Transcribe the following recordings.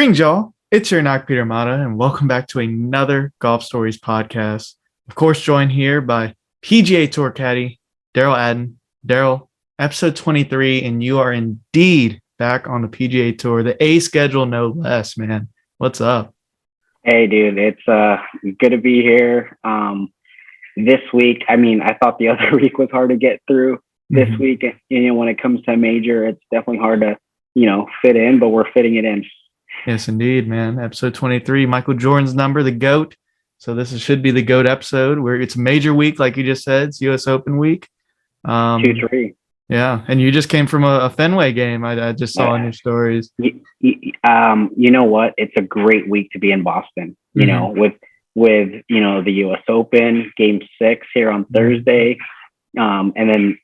Greetings, y'all. It's your Knock Peter Mata, and welcome back to another Golf Stories podcast. Of course, joined here by PGA Tour caddy Derell Adden. Derell, episode 23, and you are indeed back on the PGA Tour, the A schedule, no less, man. What's up? Hey, dude, it's good to be here. This week, I thought the other week was hard to get through. This week, when it comes to a major, it's definitely hard to, fit in, but we're fitting it in. Yes, indeed, man. Episode 23, Michael Jordan's number, the GOAT. So this should be the GOAT episode where it's a major week, like you just said. It's U.S. Open week. 2-3. Yeah, and you just came from a Fenway game. I just saw in your stories. You know what? It's a great week to be in Boston. With the U.S. Open Game 6 here on Thursday, and then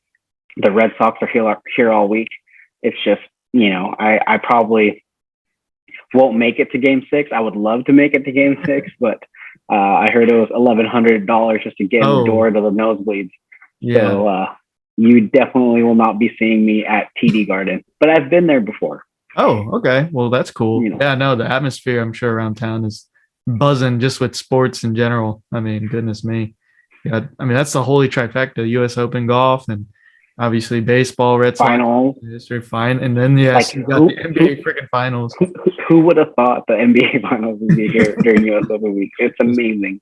the Red Sox are here all week. It's just I probably won't make it to Game 6. I would love to make it to Game 6, but I heard it was $1,100 just to get in the door to the nosebleeds. Yeah. So you definitely will not be seeing me at TD Garden, but I've been there before. Oh, okay. Well, that's cool. Yeah, no, the atmosphere, I'm sure, around town is buzzing just with sports in general. I mean, goodness me. Yeah, that's the holy trifecta, U.S. Open golf and obviously baseball, Red Sox finals, history fine, and then you got the NBA freaking finals. Who would have thought the NBA finals would be here during U.S. Open week? It's amazing.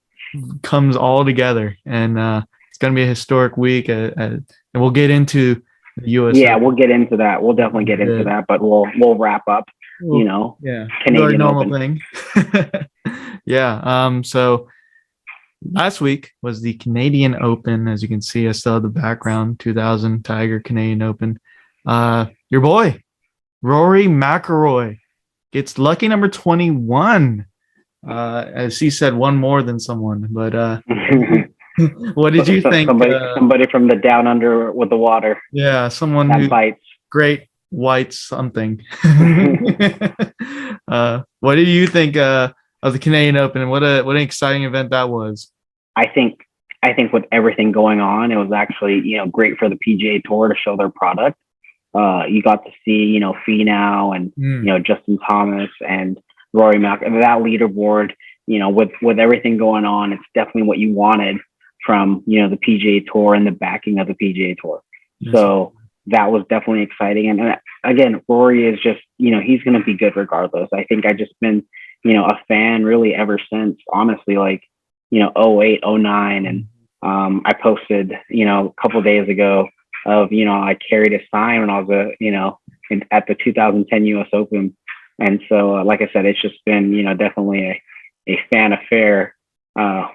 Comes all together, and it's going to be a historic week. And we'll get into the U.S. Yeah, we'll get into that. We'll definitely get into that, but we'll wrap up. Canadian normal Open thing. Yeah. So last week was the Canadian Open. As you can see, I still have the background, 2000 Tiger Canadian Open. Your boy, Rory McIlroy, gets lucky number 21. As he said, one more than someone. But what did you think? Somebody from the down under with the water. Yeah, someone that who bites. Great white something. What did you think of the Canadian Open, and what an exciting event that was? I think with everything going on, it was actually great for the PGA Tour to show their product. You got to see Finau and Justin Thomas and Rory McIlroy. That leaderboard, with everything going on, it's definitely what you wanted from the PGA Tour and the backing of the PGA Tour. Yes. So that was definitely exciting. And again, Rory is just he's going to be good regardless. I think I've just been a fan really ever since, honestly, like 08, 09. And I posted a couple of days ago of I carried a sign when I was at the 2010 US Open. And so like I said, it's just been definitely a fan affair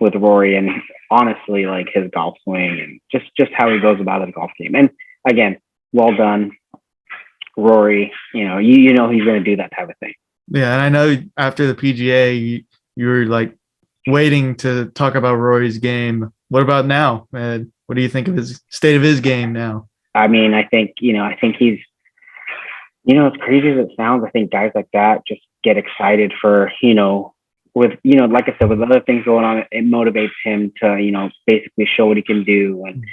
with Rory, and honestly, like his golf swing and just how he goes about his golf game. And again, well done, Rory. He's going to do that type of thing. Yeah, and I know after the PGA, you were like waiting to talk about Rory's game. What about now, man? What do you think of his state of his game now? I think he's, as crazy as it sounds, I think guys like that just get excited for, with, like I said, with other things going on, it motivates him to, basically show what he can do. And,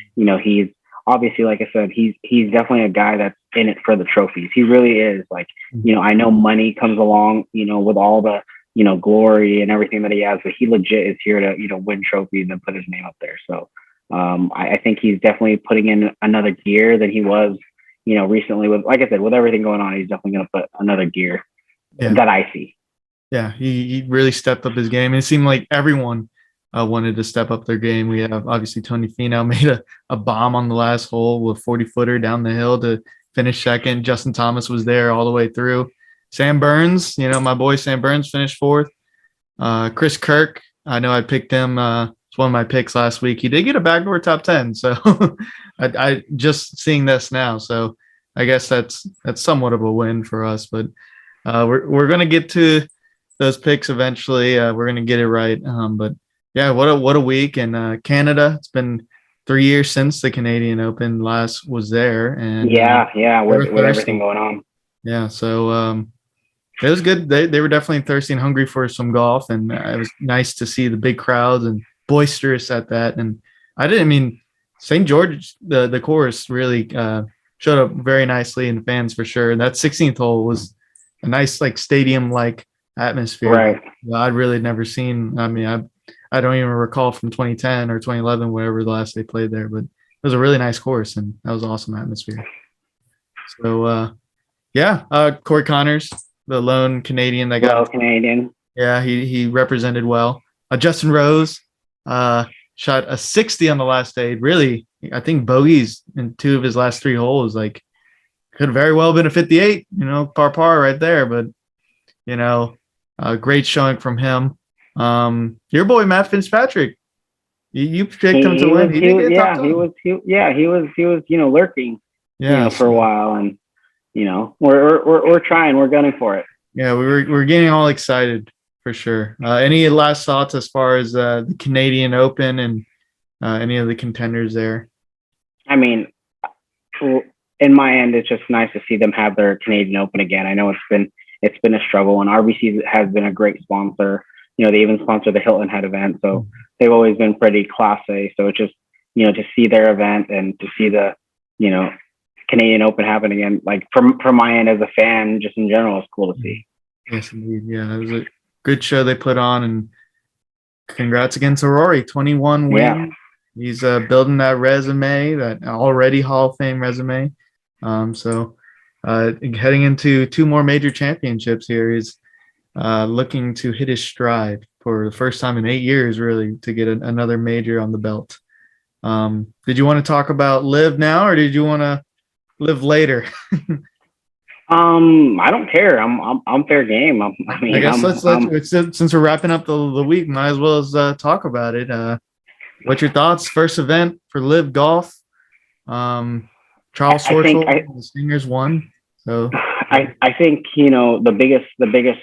he's obviously, like I said, he's definitely a guy that's in it for the trophies. He really is. Like, I know money comes along, with all the, glory and everything that he has, but he legit is here to, win trophies and put his name up there. So I think he's definitely putting in another gear than he was, recently with, like I said, with everything going on, he's definitely going to put another gear that I see. Yeah, he really stepped up his game. And it seemed like everyone wanted to step up their game. We have obviously Tony Finau made a bomb on the last hole with 40-footer down the hill to finish second. Justin Thomas was there all the way through. Sam Burns, my boy Sam Burns finished fourth. Chris Kirk, I know I picked him. It's one of my picks last week. He did get a backdoor top 10. So I just seeing this now. So I guess that's somewhat of a win for us. But we're going to get to those picks eventually. We're going to get it right. But yeah, what a week. And Canada, it's been 3 years since the Canadian Open last was there. And with everything going on. Yeah, so it was good. They were definitely thirsty and hungry for some golf, and it was nice to see the big crowds and boisterous at that. And St. George, the course really showed up very nicely in fans for sure. And that 16th hole was a nice stadium atmosphere. Right. I'd really never seen. I mean, I don't even recall from 2010 or 2011, whatever the last they played there, but it was a really nice course and that was awesome atmosphere. So yeah, Corey Connors, the lone Canadian that got Well, Canadian. yeah, he represented well. Justin Rose shot a 60 on the last day. Really, I think bogeys in 2 of his last 3 holes. Like, could have very well been a 58. Par right there. But great showing from him. Your boy Matt Fitzpatrick, you picked him to win. He did get top 10. He was lurking, Yeah, for a while, and we're trying, we're gunning for it. Yeah, we're getting all excited for sure. Any last thoughts as far as the Canadian Open and any of the contenders there? I mean, in my end, it's just nice to see them have their Canadian Open again. I know it's been a struggle, and RBC has been a great sponsor. They even sponsor the Hilton Head event, so they've always been pretty class A. So it's just to see their event and to see the Canadian Open happen again, like from my end as a fan, just in general, it's cool to see. Yes, indeed. Yeah, it was a good show they put on, and congrats again to Rory, 21 wins. Yeah. He's building that resume, that already Hall of Fame resume. So heading into 2 more major championships here, he's looking to hit his stride for the first time in 8 years, really, to get another major on the belt. Did you want to talk about LIV now, or did you want to LIV later? I don't care. I'm fair game. I guess let's since we're wrapping up the week, might as well as talk about it. What's your thoughts? First event for LIV Golf. Charles Schwartzel, the Stingers won. So I think the biggest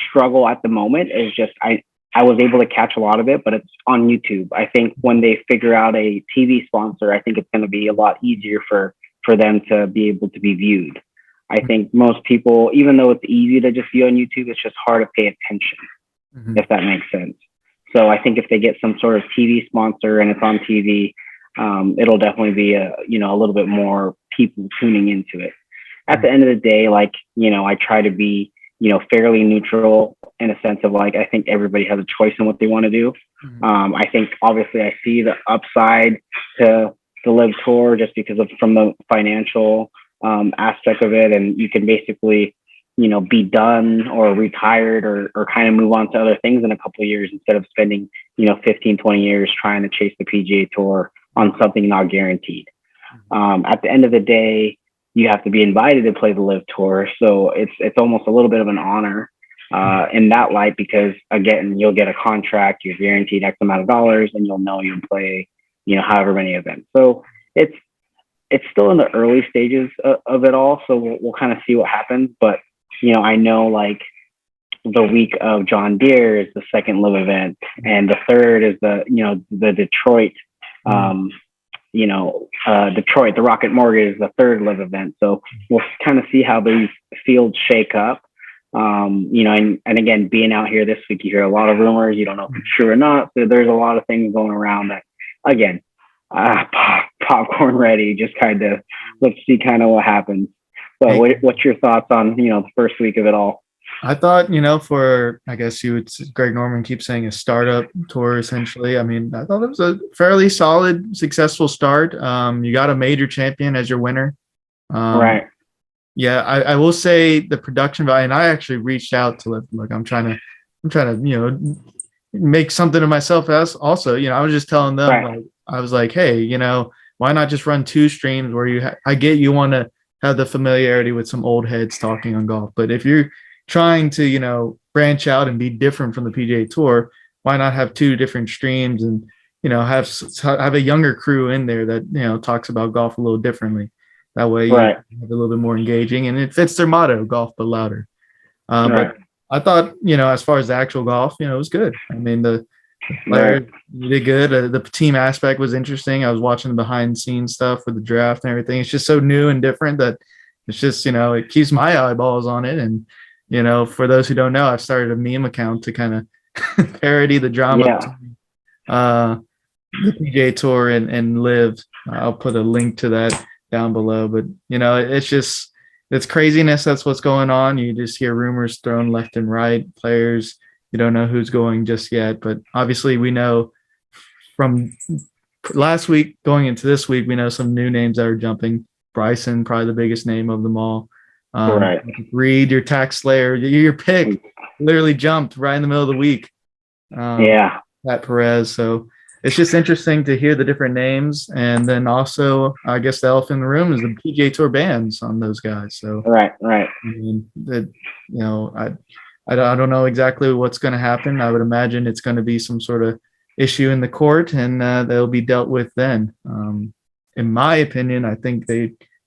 struggle at the moment is just I was able to catch a lot of it, but it's on YouTube. I think when they figure out a TV sponsor, I think it's going to be a lot easier for them to be able to be viewed. I think most people, even though it's easy to just view on YouTube, it's just hard to pay attention, if that makes sense. So I think if they get some sort of TV sponsor and it's on TV, it'll definitely be a little bit more people tuning into it. At the end of the day, I try to be, fairly neutral in a sense of I think everybody has a choice in what they want to do. I think obviously I see the upside to the LIV Tour just because from the financial aspect of it, and you can basically be done or retired or kind of move on to other things in a couple of years instead of spending 15-20 years trying to chase the PGA Tour on something not guaranteed. At the end of the day, you have to be invited to play the LIV Tour, so it's almost a little bit of an honor in that light, because again, you'll get a contract, you're guaranteed X amount of dollars, and you'll play however many events. So it's still in the early stages of it all. So we'll kind of see what happens. But, I know the week of John Deere is the second LIV event, and the third is the Detroit, Detroit, the Rocket Mortgage is the third LIV event. So we'll kind of see how these fields shake up. And again, being out here this week, you hear a lot of rumors. You don't know if it's true or not. So there's a lot of things going around that, again, popcorn ready, just let's see what happens. But what's your thoughts on the first week of it all? I thought for, I guess Greg Norman keeps saying, a startup tour essentially. I mean, I thought it was a fairly solid, successful start. You got a major champion as your winner. Right. Yeah, I will say the production value, and I actually reached out to LIV. I'm trying to make something of myself as also. I was just telling them, right. I was like, hey, why not just run 2 streams where I get you want to have the familiarity with some old heads talking on golf. But if you're trying to, branch out and be different from the PGA Tour, why not have 2 different streams and, have a younger crew in there that, talks about golf a little differently. That way you have a little bit more engaging, and it fits their motto, golf but louder. But I thought, as far as the actual golf, it was good. I mean, the player did good. The team aspect was interesting. I was watching the behind the scenes stuff with the draft and everything. It's just so new and different that it's just, it keeps my eyeballs on it. And, for those who don't know, I've started a meme account to kind of parody the drama between, the PGA Tour and LIV. I'll put a link to that down below. But, it's just, it's craziness. That's what's going on. You just hear rumors thrown left and right. Players, you don't know who's going just yet, but obviously we know from last week going into this week, we know some new names that are jumping. Bryson, probably the biggest name of them all. Right. Reed, your tax slayer, your pick literally jumped right in the middle of the week. Yeah. Pat Perez. So it's just interesting to hear the different names. And then also, I guess the elephant in the room is the PGA Tour bans on those guys. So, Right. I mean, I don't know exactly what's going to happen. I would imagine it's going to be some sort of issue in the court, and they'll be dealt with then. In my opinion, I think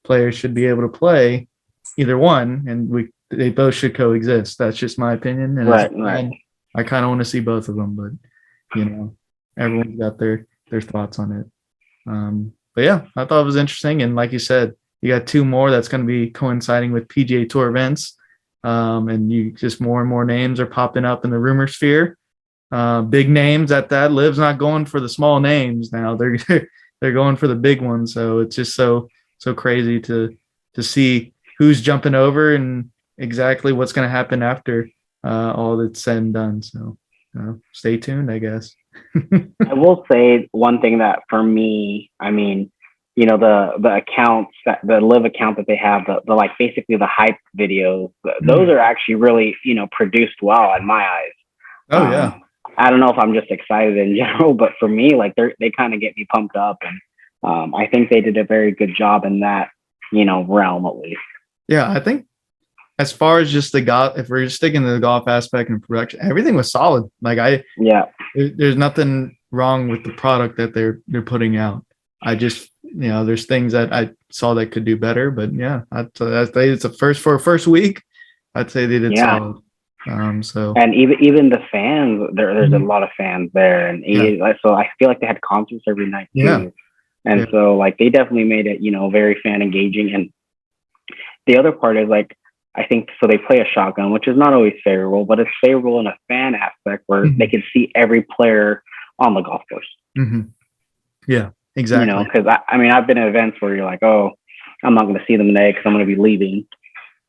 players should be able to play either one, and they both should coexist. That's just my opinion. And Right. I kind of want to see both of them, but everyone's got their thoughts on it. But yeah, I thought it was interesting, and like you said, you got two more that's going to be coinciding with PGA Tour events, and you just more and more names are popping up in the rumor sphere. Big names at that. Liv's not going for the small names now. They're going for the big ones. So it's just so crazy to see who's jumping over and exactly what's going to happen after all that's said and done. So stay tuned, I guess. I will say one thing that for me, I mean, the accounts the live account that they have, the like basically the hype videos, those are actually really, produced well in my eyes. Oh yeah. I don't know if I'm just excited in general, but for me, like they kind of get me pumped up, and I think they did a very good job in that, realm at least. Yeah, I think as far as just the golf, if we're just sticking to the golf aspect and production, everything was solid. Like there's nothing wrong with the product that they're putting out. I just, there's things that I saw that could do better, but yeah, I'd say it's for a first week. I'd say they did solid. So and even the fans, there's a lot of fans there, and so I feel like they had concerts every night too. And so like they definitely made it, very fan engaging. And the other part is like, I think so they play a shotgun, which is not always favorable, but it's favorable in a fan aspect where they can see every player on the golf course. Mm-hmm. Yeah, exactly. Because I mean, I've been at events where you're like, oh, I'm not going to see them today because I'm going to be leaving.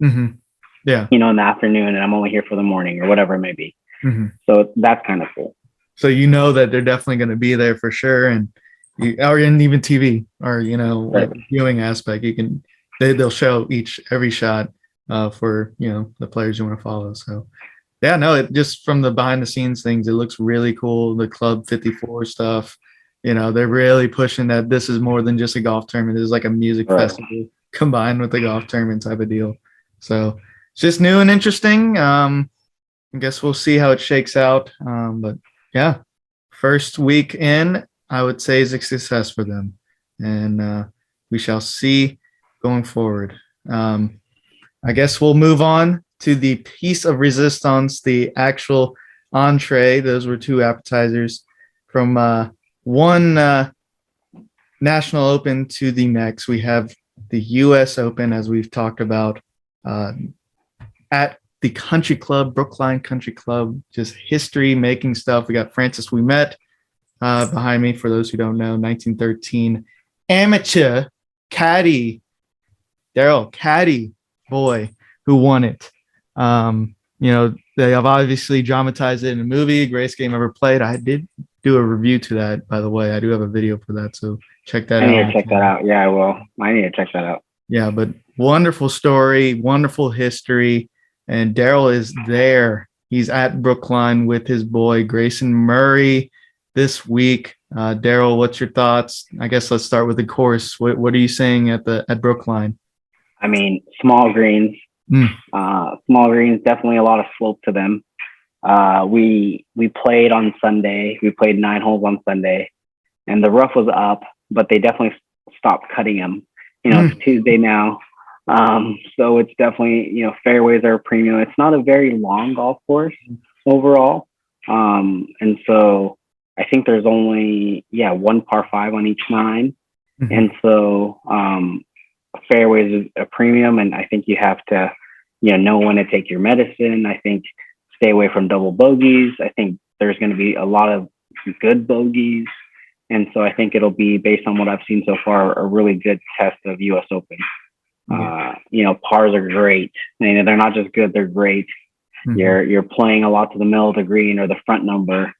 Mm-hmm. Yeah. In the afternoon, and I'm only here for the morning or whatever it may be. Mm-hmm. So that's kind of cool. So that they're definitely going to be there for sure, and even TV or like viewing aspect, they'll show every shot for the players you want to follow. So yeah, no, it just from the behind the scenes things, it looks really cool. The Club 54 stuff, they're really pushing that this is more than just a golf tournament. This is like a music festival combined with the golf tournament type of deal. So it's just new and interesting. I guess we'll see how it shakes out. But yeah, first week in, I would say is a success for them, and we shall see going forward. I guess we'll move on to the piece of resistance, the actual entree. Those were two appetizers from one National Open to the next. We have the U.S. Open, as we've talked about, at the Country Club, Brookline Country Club, just history-making stuff. We got Francis Ouimet behind me, for those who don't know, 1913 amateur caddy, Derell, caddy boy, who won it. They have obviously dramatized it in a movie, greatest game ever played. I did do a review to that, by the way. I do have a video for that, so check that out. I need to check that out. Yeah, I will. I need to check that out. Yeah, but wonderful story, wonderful history, and Derell is there. He's at Brookline with his boy Grayson Murray this week. Derell, what's your thoughts? I guess let's start with the course. What are you saying at Brookline? I mean, small greens. Small greens, definitely a lot of slope to them. We played on Sunday. We played 9 holes on Sunday, and the rough was up, but they definitely stopped cutting them. It's Tuesday now, so it's definitely fairways are a premium. It's not a very long golf course overall, and so I think there's only one par 5 on each 9, and so fairways is a premium, and I think you have to know when to take your medicine. I think stay away from double bogeys. I think there's going to be a lot of good bogeys, and so I think it'll be, based on what I've seen so far, a really good test of US Open. Pars are great. They're not just good; they're great. You're playing a lot to the middle of the green or the front number.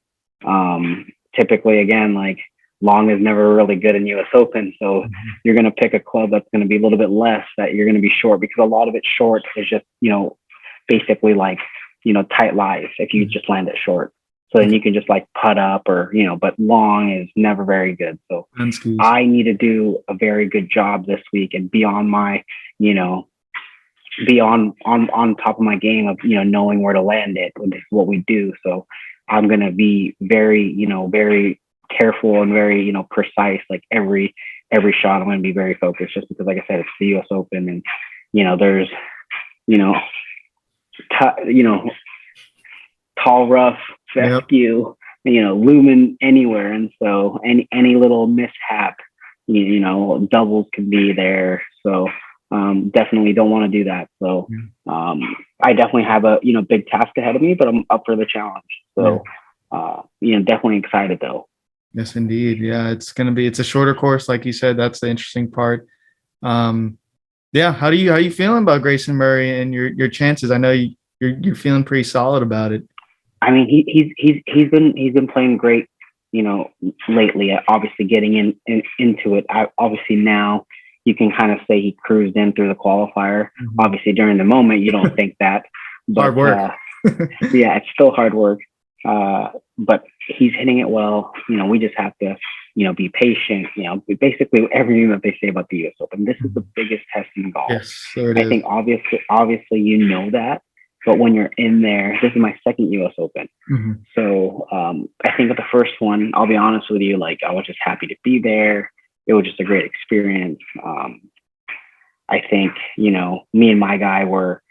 Typically, again, like long is never really good in U.S. Open, so you're going to pick a club that's going to be a little bit less, that you're going to be short, because a lot of it short is just basically like tight lies if you just land it short. So then you can just like putt up or but long is never very good. So I need to do a very good job this week and be on my be on top of my game of knowing where to land it. This is what we do. So I'm gonna be very very careful and very precise. Like every shot, I'm gonna be very focused, just because, like I said, it's the U.S. Open, and there's tall rough, fescue, lumen anywhere, and so any little mishap, doubles can be there. So definitely don't want to do that. So I definitely have a big task ahead of me, but I'm up for the challenge. So definitely excited though. Yes, indeed. Yeah, it's a shorter course, like you said. That's the interesting part. Yeah, how you feeling about Grayson Murray and your chances? I know you're feeling pretty solid about it. I mean, he's been playing great, lately. Obviously, getting into it. Obviously now you can kind of say he cruised in through the qualifier. Obviously, during the moment you don't think that, but hard work. Yeah, it's still hard work. But he's hitting it well. We just have to, be patient. Basically everything that they say about the U.S. Open. This is the biggest test in golf. Yes, so it is. I think obviously that. But when you're in there, this is my second U.S. Open. So I think at the first one, I'll be honest with you, like I was just happy to be there. It was just a great experience. I think, me and my guy were,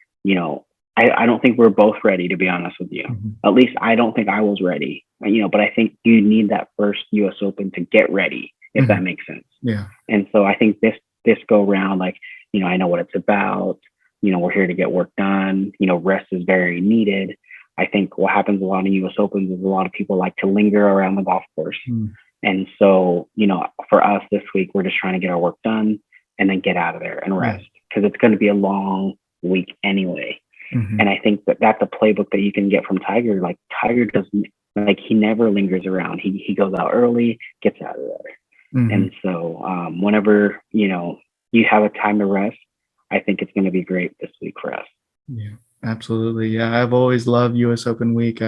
I don't think we're both ready, to be honest with you. At least I don't think I was ready, but I think you need that first U.S. Open to get ready, if that makes sense. Yeah. And so I think this go round, like, I know what it's about. We're here to get work done. Rest is very needed. I think what happens a lot in U.S. Opens is a lot of people like to linger around the golf course. And so, for us this week, we're just trying to get our work done and then get out of there and rest, because it's going to be a long week anyway. And I think that's a playbook that you can get from Tiger. Like Tiger doesn't, like, he never lingers around. He goes out early, gets out of there. And so whenever, you have a time to rest, I think it's going to be great this week for us. Yeah, absolutely. Yeah, I've always loved U.S. Open week.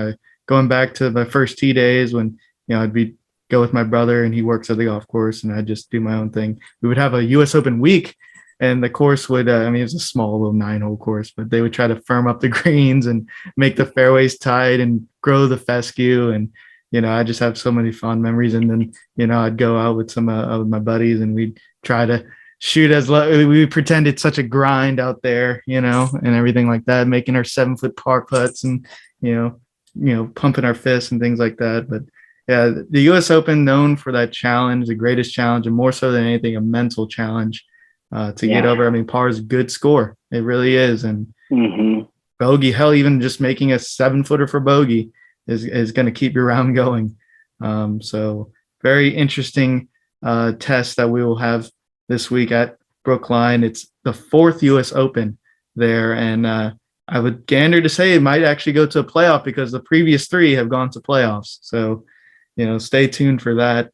Going back to my first tee days when, I'd go with my brother and he works at the golf course and I'd just do my own thing. We would have a U.S. Open week. And the course would, it was a small little 9-hole course, but they would try to firm up the greens and make the fairways tight and grow the fescue. And, I just have so many fond memories. And then, I'd go out with some of my buddies and we'd try to shoot as low. We pretend it's such a grind out there, and everything like that, making our 7-foot par putts and, pumping our fists and things like that. But yeah, the U.S. Open, known for that challenge, the greatest challenge, and more so than anything, a mental challenge. To get over. Par is a good score. It really is. And bogey, hell, even just making a 7-footer for bogey is going to keep your round going. So very interesting test that we will have this week at Brookline. It's the 4th U.S. Open there. And I would gander to say it might actually go to a playoff, because the previous 3 have gone to playoffs. So, stay tuned for that.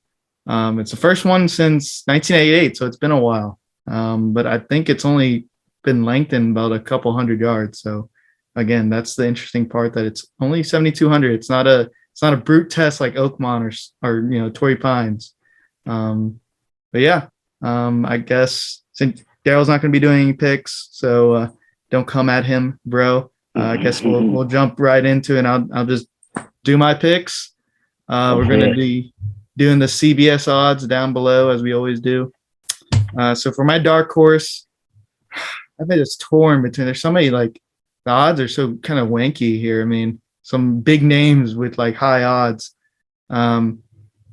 It's the first one since 1988. So it's been a while. But I think it's only been lengthened about a couple 100 yards. So again, that's the interesting part, that it's only 7,200. It's not a brute test like Oakmont or Torrey Pines. But yeah, I guess since Daryl's not going to be doing any picks, so don't come at him, bro. I guess we'll jump right into it, and I'll just do my picks. We're going to be doing the CBS odds down below, as we always do. So for my dark horse, I bet it's torn between, there's so many, like, the odds are so kind of wanky here. Some big names with like high odds. And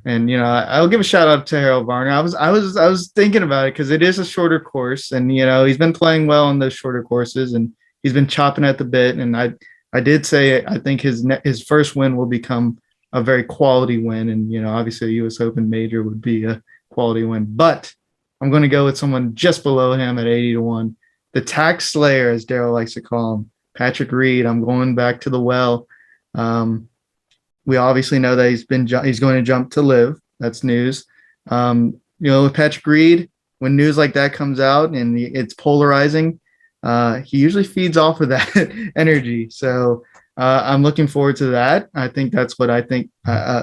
I'll give a shout out to Harold Varner. I was thinking about it, because it is a shorter course, and he's been playing well on those shorter courses, and he's been chopping at the bit. And I did say I think his first win will become a very quality win, and obviously a U.S. Open major would be a quality win, but I'm going to go with someone just below him at 80-1, the tax slayer, as Derell likes to call him, Patrick Reed. I'm going back to the well. We obviously know that he's going to jump to LIV. That's news. With Patrick Reed, when news like that comes out and it's polarizing, he usually feeds off of that energy. So I'm looking forward to that. I think that's what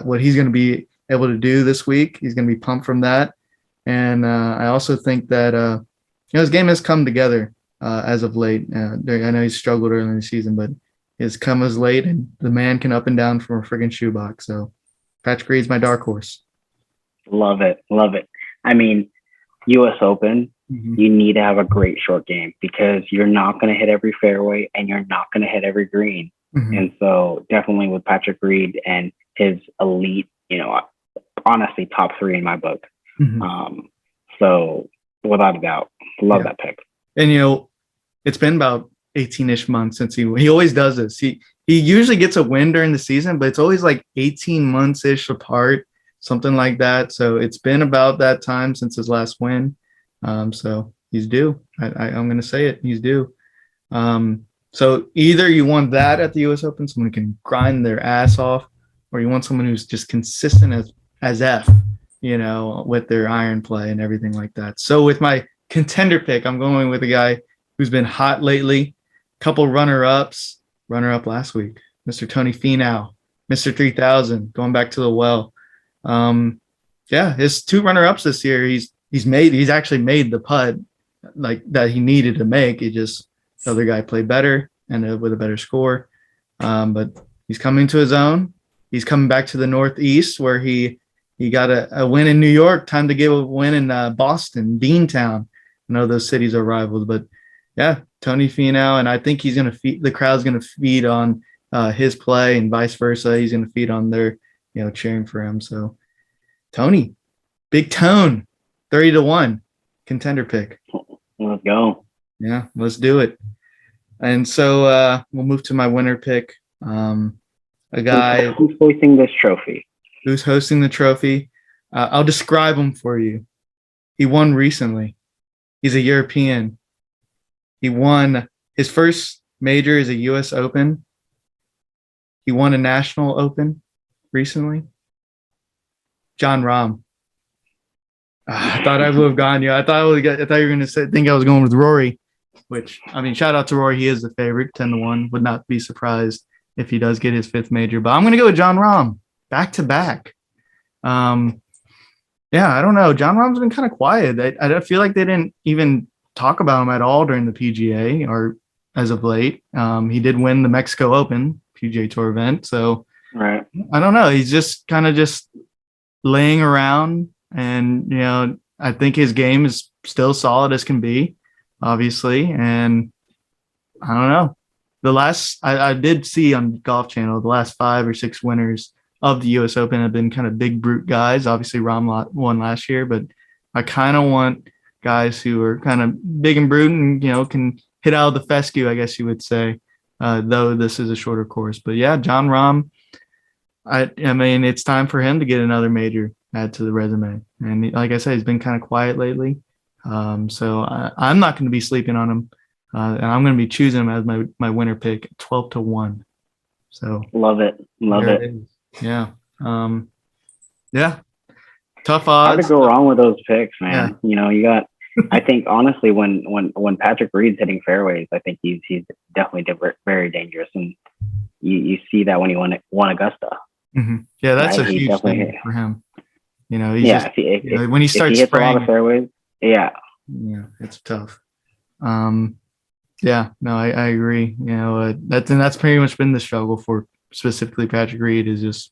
what he's going to be able to do this week. He's going to be pumped from that. And I also think that his game has come together as of late. I know he's struggled early in the season, but it's come as late, and the man can up and down from a friggin' shoebox. So Patrick Reed's my dark horse. Love it. Love it. I mean, U.S. Open, you need to have a great short game because you're not going to hit every fairway and you're not going to hit every green. And so definitely with Patrick Reed and his elite, honestly, top 3 in my book. So without a doubt, love that pick. And, it's been about 18-ish months since he always does this. He usually gets a win during the season, but it's always like 18 months-ish apart, something like that. So it's been about that time since his last win. So he's due. I'm going to say it. He's due. So either you want that at the U.S. Open, someone who can grind their ass off, or you want someone who's just consistent as F, with their iron play and everything like that. So with my contender pick, I'm going with a guy who's been hot lately. Couple runner-up last week, Mr. Tony Finau, Mr. 3000, going back to the well. His 2 runner-ups this year, he's actually made the putt like that he needed to make. It just the other guy played better and with a better score. But he's coming to his own. He's coming back to the Northeast where he got a win in New York. Time to give a win in Boston, Beantown. I know those cities are rivals, but yeah, Tony Finau, and I think he's going to feed. The crowd's going to feed on his play, and vice versa. He's going to feed on their, cheering for him. So, Tony, Big Tone, 30-1, contender pick. Let's go. Yeah, let's do it. And so we'll move to my winner pick. A guy who's hosting this trophy. Who's hosting the trophy? I'll describe him for you. He won recently. He's a European. He won his first major is a U.S. Open. He won a National Open recently. Jon Rahm. I thought I would have gone you. I thought you were going to think I was going with Rory, which, shout out to Rory. He is the favorite, 10-1. Would not be surprised if he does get his 5th major. But I'm going to go with Jon Rahm, back to back. I don't know. Jon Rahm's been kind of quiet. I feel like they didn't even talk about him at all during the PGA or as of late. He did win the Mexico Open PGA Tour event. So right. I don't know. He's just kind of just laying around, and, I think his game is still solid as can be, obviously. And I don't know. I did see on Golf Channel, the last 5 or 6 winners of the U.S. Open have been kind of big brute guys. Obviously, Rahm won last year, but I kind of want guys who are kind of big and brute and, can hit out of the fescue, I guess you would say, though this is a shorter course. But yeah, Jon Rahm, it's time for him to get another major add to the resume. And like I said, he's been kind of quiet lately. So I'm not going to be sleeping on him. And I'm going to be choosing him as my winner pick, 12-1. So love it. Love it. Yeah. Tough odds. Hard to go wrong with those picks, man. Yeah. You got, I think honestly, when Patrick Reed's hitting fairways, I think he's definitely very dangerous. And you see that when he won Augusta. Mm-hmm. Yeah. That's a huge thing for him. He's when he starts hits a lot of fairways. Yeah, it's tough. I agree. That's pretty much been the struggle for specifically Patrick Reed, is just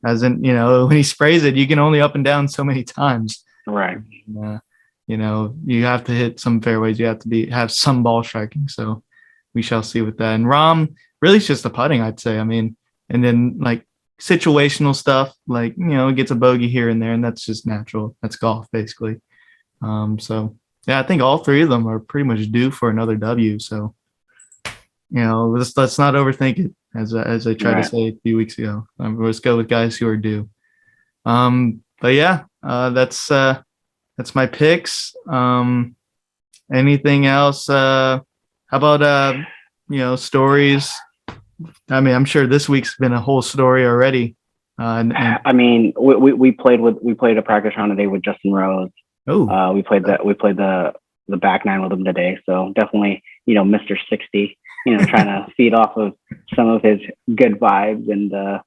when he sprays it, you can only up and down so many times. Right. You have to hit some fairways. You have to have some ball striking. So we shall see with that. And Rahm, really, it's just the putting, I'd say. And then like situational stuff, like, gets a bogey here and there, and that's just natural. That's golf, basically. I think all 3 of them are pretty much due for another W. So, let's not overthink it, as I tried to say a few weeks ago. Let's go with guys who are due. That's my picks. Anything else? How about stories? I mean, I'm sure this week's been a whole story already. And I mean, we played a practice round today with Justin Rose. oh, We played the back nine with him today. So definitely, Mr. 60, trying to feed off of some of his good vibes. And,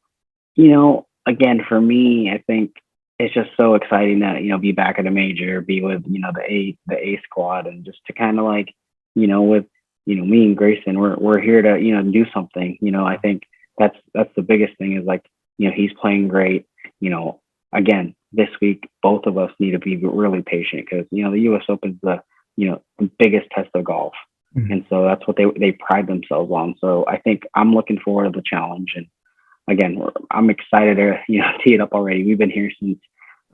again, for me, I think it's just so exciting to, be back at a major, be with, the A squad, and just to kind of like, with, me and Grayson, we're here to, do something. I think that's the biggest thing is like, he's playing great. Again, this week, both of us need to be really patient because, the U.S. Open's the biggest test of golf. Mhm. And so that's what they pride themselves on. So I think I'm looking forward to the challenge. And again, I'm excited to, tee it up already. We've been here since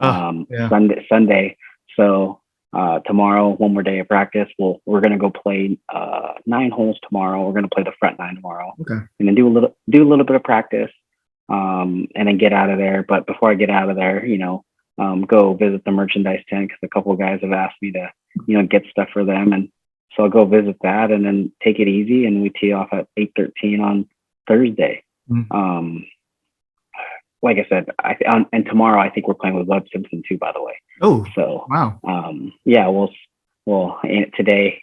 Yeah. Sunday. So tomorrow, one more day of practice. We're going to go play 9 holes tomorrow. We're going to play the front 9 tomorrow. Okay. And then do a little bit of practice. And then get out of there. But before I get out of there, go visit the merchandise tent because a couple of guys have asked me to, get stuff for them. And so I'll go visit that and then take it easy. And we tee off at 8:13 on Thursday. Mm. Like I said, and tomorrow I think we're playing with Webb Simpson too, by the way. Oh, So, wow. Yeah, today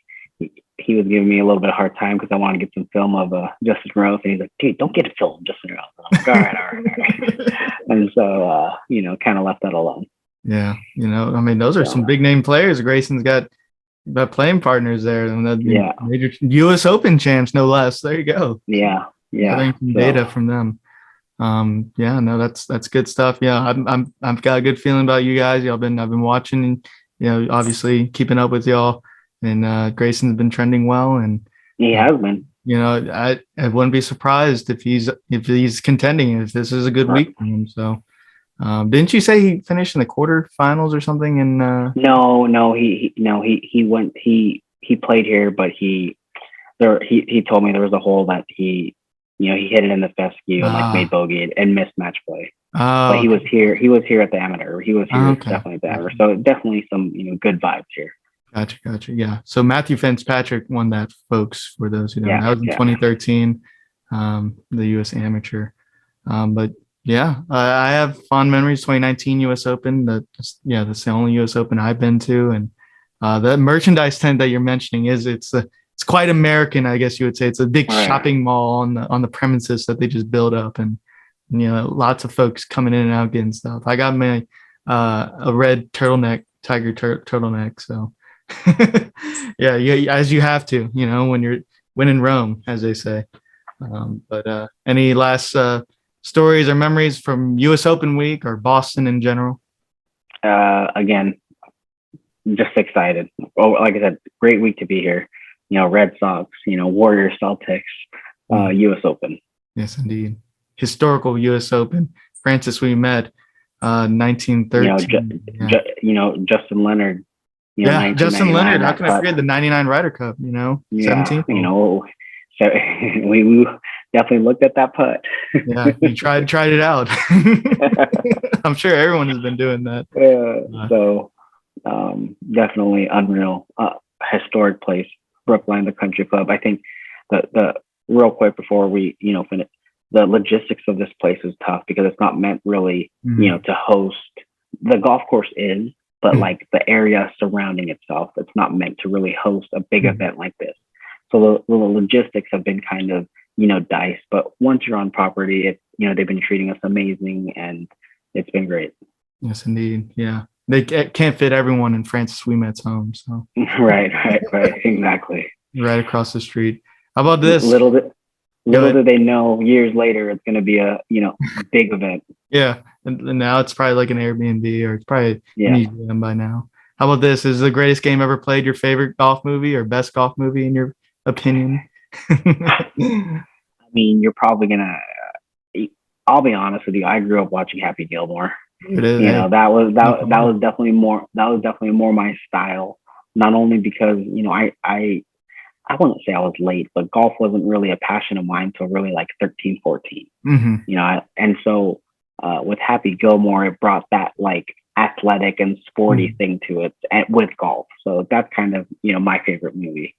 he was giving me a little bit of hard time because I wanted to get some film of Justin Rose, and he's like, "Dude, don't get a film of Justin Rose." I'm like, all right. And so, kind of left that alone. Yeah, I mean, those are some big name players. Grayson's got playing partners there, and major U.S. Open champs, no less. There you go. Yeah. Getting some data from them. Yeah, no, that's good stuff. Yeah, I've got a good feeling about you guys. I've been watching, and obviously keeping up with y'all. And Grayson's been trending well, and he has been. I wouldn't be surprised if he's contending, if this is a good week for him. So, didn't you say he finished in the quarterfinals or something? No, he went. He played here, but he told me there was a hole that he hit it in the fescue and made bogey and missed match play. But he was here. He was here at the amateur. He was here definitely at the amateur. So definitely some good vibes here. Gotcha. Yeah. So Matthew Fitzpatrick won that, folks, for those who don't know. That was in 2013, the U.S. Amateur. But yeah, I have fond memories. 2019 U.S. Open. That's the only U.S. Open I've been to. And the merchandise tent that you're mentioning it's quite American, I guess you would say. It's a big shopping mall on the premises that they just build up, and lots of folks coming in and out getting stuff. I got my a red turtleneck, tiger turtleneck. So. yeah, as you have to, when in Rome, as they say. But any last stories or memories from U.S. Open week or Boston in general? Again, just excited. Oh, like I said, great week to be here. Red Sox, Warriors, Celtics, U.S. Open. Yes, indeed. Historical U.S. Open. Francis, we met 1913. Justin Leonard. Justin Leonard. How can I forget the 99 Ryder Cup? 17th. So we definitely looked at that putt. Yeah, you tried it out. I'm sure everyone has been doing that. So definitely unreal, historic place, Brookline, the country club. I think the real quick before we finish, the logistics of this place is tough because it's not meant really to host. The golf course is. But like the area surrounding itself, it's not meant to really host a big event like this. So the logistics have been kind of, diced. But once you're on property, they've been treating us amazing, and it's been great. Yes, indeed. Yeah, they can't fit everyone in Francis Ouimet's home. So right, exactly. Right across the street. How about this? Little do they know, years later, it's going to be a big event. Yeah. And now it's probably like an Airbnb, or it's probably an museum by now. How about this? Is the greatest game ever played your favorite golf movie or best golf movie in your opinion? I mean, you're probably gonna. I'll be honest with you. I grew up watching Happy Gilmore. It is, that was definitely more. That was definitely more my style. Not only because I wouldn't say I was late, but golf wasn't really a passion of mine until really like 13, 14. Mm-hmm. And so. With Happy Gilmore, it brought that like athletic and sporty thing to it with golf. So that's kind of, my favorite movie.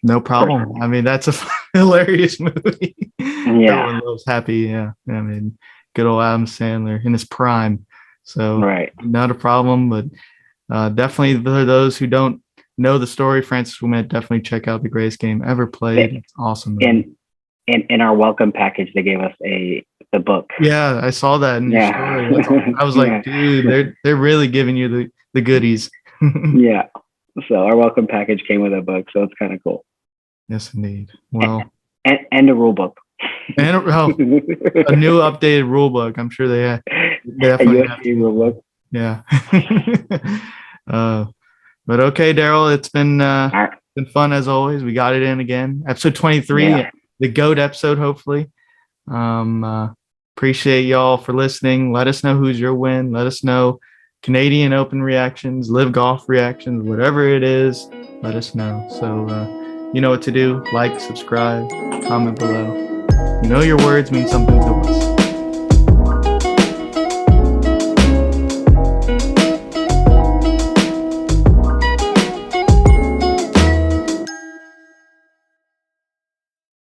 No problem. Personally. I mean, that's a hilarious movie. Yeah. No one loves Happy. Yeah. I mean, good old Adam Sandler in his prime. So Right. not a problem, but definitely for those who don't know the story, Francis Ouimet, definitely check out The Greatest Game Ever Played. It's awesome. In our welcome package, they gave us the book. Yeah, I saw that in your story. I was like, dude, they're really giving you the goodies. Yeah. So our welcome package came with a book, so it's kind of cool. Yes, indeed. Well, and a rule book. And a new updated rule book. I'm sure they definitely have to. Rule book. Yeah. But okay, Derell, it's been fun as always. We got it in again. Episode 23, the GOAT episode, hopefully. Appreciate y'all for listening. Let us know who's your win. Let us know Canadian Open reactions, LIV Golf reactions, whatever it is. Let us know. So you know what to do. Like, subscribe, comment below. You know your words mean something to us.